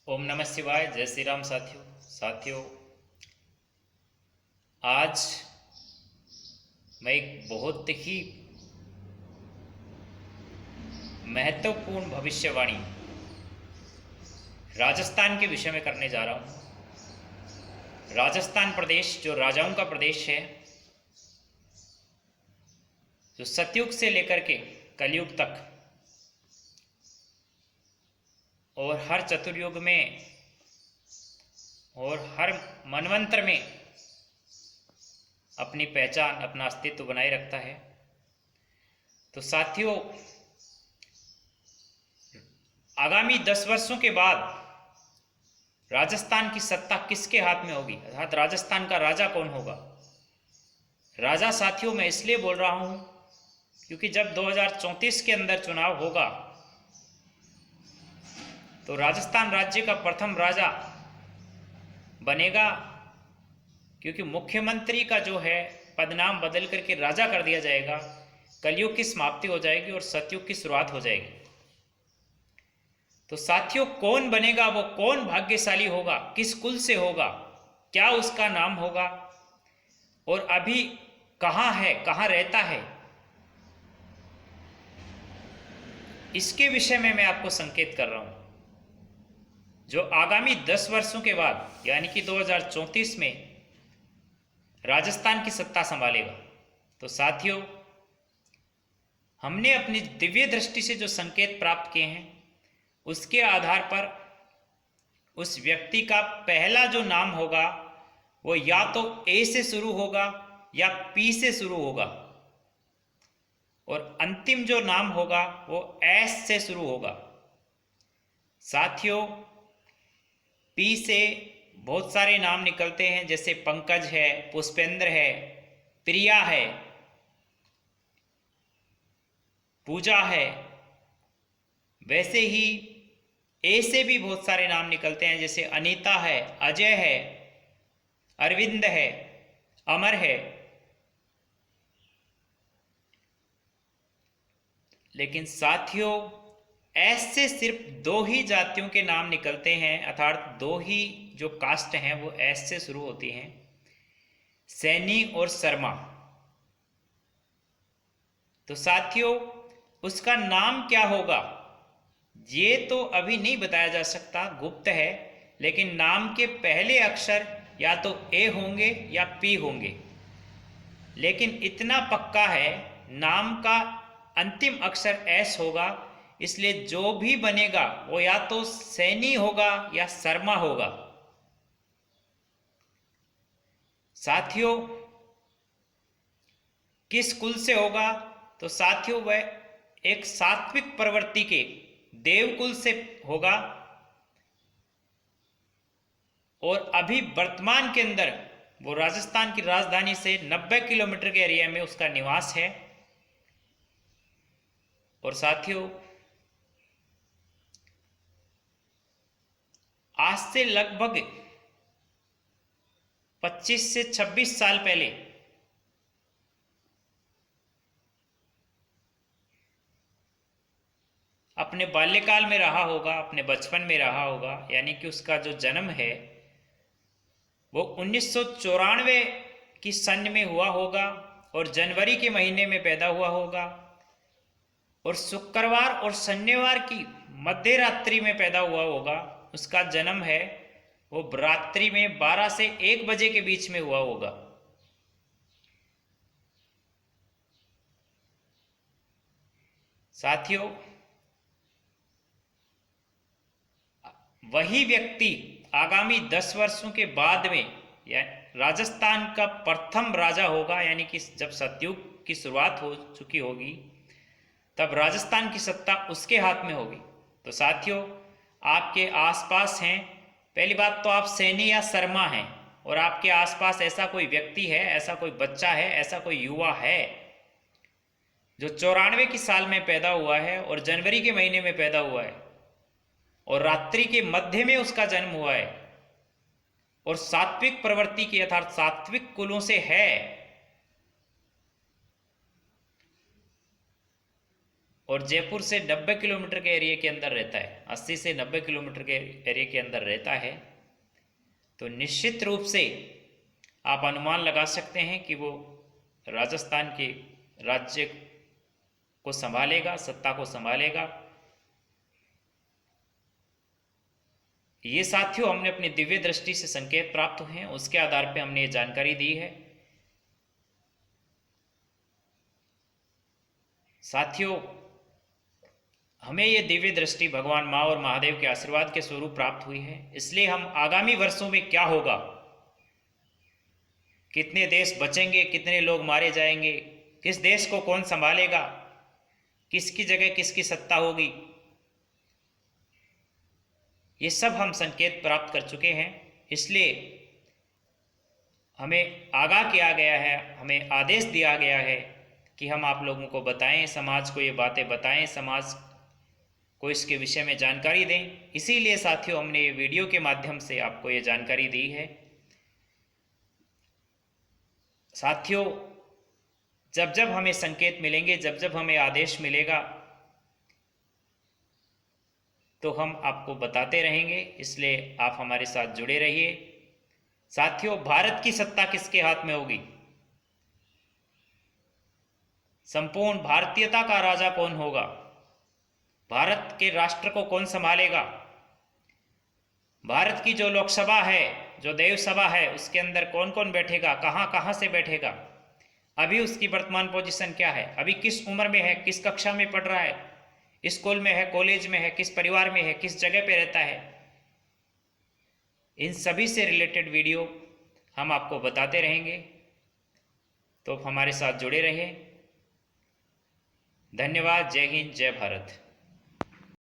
ओम नमः शिवाय। जय श्री राम। साथियों, आज मैं एक बहुत ही महत्वपूर्ण भविष्यवाणी राजस्थान के विषय में करने जा रहा हूँ। राजस्थान प्रदेश जो राजाओं का प्रदेश है, जो सतयुग से लेकर के कलयुग तक और हर चतुर्युग में और हर मनवंतर में अपनी पहचान, अपना अस्तित्व बनाए रखता है। तो साथियों, आगामी 10 वर्षों के बाद राजस्थान की सत्ता किसके हाथ में होगी, अर्थात राजस्थान का राजा कौन होगा। राजा साथियों मैं इसलिए बोल रहा हूं क्योंकि जब 2034 के अंदर चुनाव होगा तो राजस्थान राज्य का प्रथम राजा बनेगा, क्योंकि मुख्यमंत्री का जो है पदनाम बदल करके राजा कर दिया जाएगा। कलयुग की समाप्ति हो जाएगी और सतयुग की शुरुआत हो जाएगी। तो साथियों, कौन बनेगा, वो कौन भाग्यशाली होगा, किस कुल से होगा, क्या उसका नाम होगा और अभी कहाँ है, कहाँ रहता है, इसके विषय में मैं आपको संकेत कर रहा हूं। जो आगामी 10 वर्षों के बाद यानी कि 2034 में राजस्थान की सत्ता संभालेगा। तो साथियों, हमने अपनी दिव्य दृष्टि से जो संकेत प्राप्त किए हैं उसके आधार पर उस व्यक्ति का पहला जो नाम होगा वो या तो ए से शुरू होगा या पी से शुरू होगा, और अंतिम जो नाम होगा वो एस से शुरू होगा। साथियों, पी से बहुत सारे नाम निकलते हैं, जैसे पंकज है, पुष्पेंद्र है, प्रिया है, पूजा है। वैसे ही ए से भी बहुत सारे नाम निकलते हैं, जैसे अनीता है, अजय है, अरविंद है, अमर है। लेकिन साथियों, एस से सिर्फ 2 ही जातियों के नाम निकलते हैं, अर्थात 2 ही जो कास्ट हैं वो एस से शुरू होती हैं, सैनी और शर्मा। तो साथियों, उसका नाम क्या होगा ये तो अभी नहीं बताया जा सकता, गुप्त है। लेकिन नाम के पहले अक्षर या तो ए होंगे या पी होंगे, लेकिन इतना पक्का है नाम का अंतिम अक्षर एस होगा। इसलिए जो भी बनेगा वो या तो सैनी होगा या शर्मा होगा। साथियों, किस कुल से होगा, तो साथियों वह एक सात्विक प्रवृत्ति के देवकुल से होगा। और अभी वर्तमान के अंदर वो राजस्थान की राजधानी से 90 किलोमीटर के एरिया में उसका निवास है। और साथियों, आज से लगभग 25 से 26 साल पहले अपने बाल्यकाल में रहा होगा, अपने बचपन में रहा होगा, यानी कि उसका जो जन्म है वो 1994 की सन में हुआ होगा और जनवरी के महीने में पैदा हुआ होगा, और शुक्रवार और शनिवार की मध्य रात्रि में पैदा हुआ होगा। उसका जन्म है वो रात्रि में 12 से 1 बजे के बीच में हुआ होगा। साथियों, वही व्यक्ति आगामी 10 वर्षों के बाद में या राजस्थान का प्रथम राजा होगा, यानी कि जब सतयुग की शुरुआत हो चुकी होगी तब राजस्थान की सत्ता उसके हाथ में होगी। तो साथियों, आपके आसपास हैं, पहली बात तो आप सैनी या शर्मा हैं, और आपके आसपास ऐसा कोई व्यक्ति है, ऐसा कोई बच्चा है, ऐसा कोई युवा है जो 94 की साल में पैदा हुआ है और जनवरी के महीने में पैदा हुआ है और रात्रि के मध्य में उसका जन्म हुआ है और सात्विक प्रवृत्ति की अर्थात सात्विक कुलों से है, और जयपुर से 90 किलोमीटर के एरिया के अंदर रहता है, 80 से 90 किलोमीटर के एरिया के अंदर रहता है, तो निश्चित रूप से आप अनुमान लगा सकते हैं कि वो राजस्थान के राज्य को संभालेगा, सत्ता को संभालेगा। ये साथियों हमने अपनी दिव्य दृष्टि से संकेत प्राप्त हुए हैं, उसके आधार पर हमने ये जानकारी दी है। साथियों, हमें ये दिव्य दृष्टि भगवान माँ और महादेव के आशीर्वाद के स्वरूप प्राप्त हुई है, इसलिए हम आगामी वर्षों में क्या होगा, कितने देश बचेंगे, कितने लोग मारे जाएंगे, किस देश को कौन संभालेगा, किसकी जगह किसकी सत्ता होगी, ये सब हम संकेत प्राप्त कर चुके हैं। इसलिए हमें आगाह किया गया है, हमें आदेश दिया गया है कि हम आप लोगों को बताएं, समाज को ये बातें बताएं, समाज को इसके विषय में जानकारी दें। इसीलिए साथियों हमने ये वीडियो के माध्यम से आपको ये जानकारी दी है। साथियों, जब जब हमें संकेत मिलेंगे, जब जब हमें आदेश मिलेगा, तो हम आपको बताते रहेंगे, इसलिए आप हमारे साथ जुड़े रहिए। साथियों, भारत की सत्ता किसके हाथ में होगी? संपूर्ण भारतीयता का राजा कौन होगा? भारत के राष्ट्र को कौन संभालेगा? भारत की जो लोकसभा है, जो देव सभा है, उसके अंदर कौन कौन बैठेगा, कहाँ कहाँ से बैठेगा, अभी उसकी वर्तमान पोजीशन क्या है, अभी किस उम्र में है, किस कक्षा में पढ़ रहा है, स्कूल में है, कॉलेज में है, किस परिवार में है, किस जगह पे रहता है, इन सभी से रिलेटेड वीडियो हम आपको बताते रहेंगे। तो हमारे साथ जुड़े रहिए। धन्यवाद। जय हिंद, जय भारत।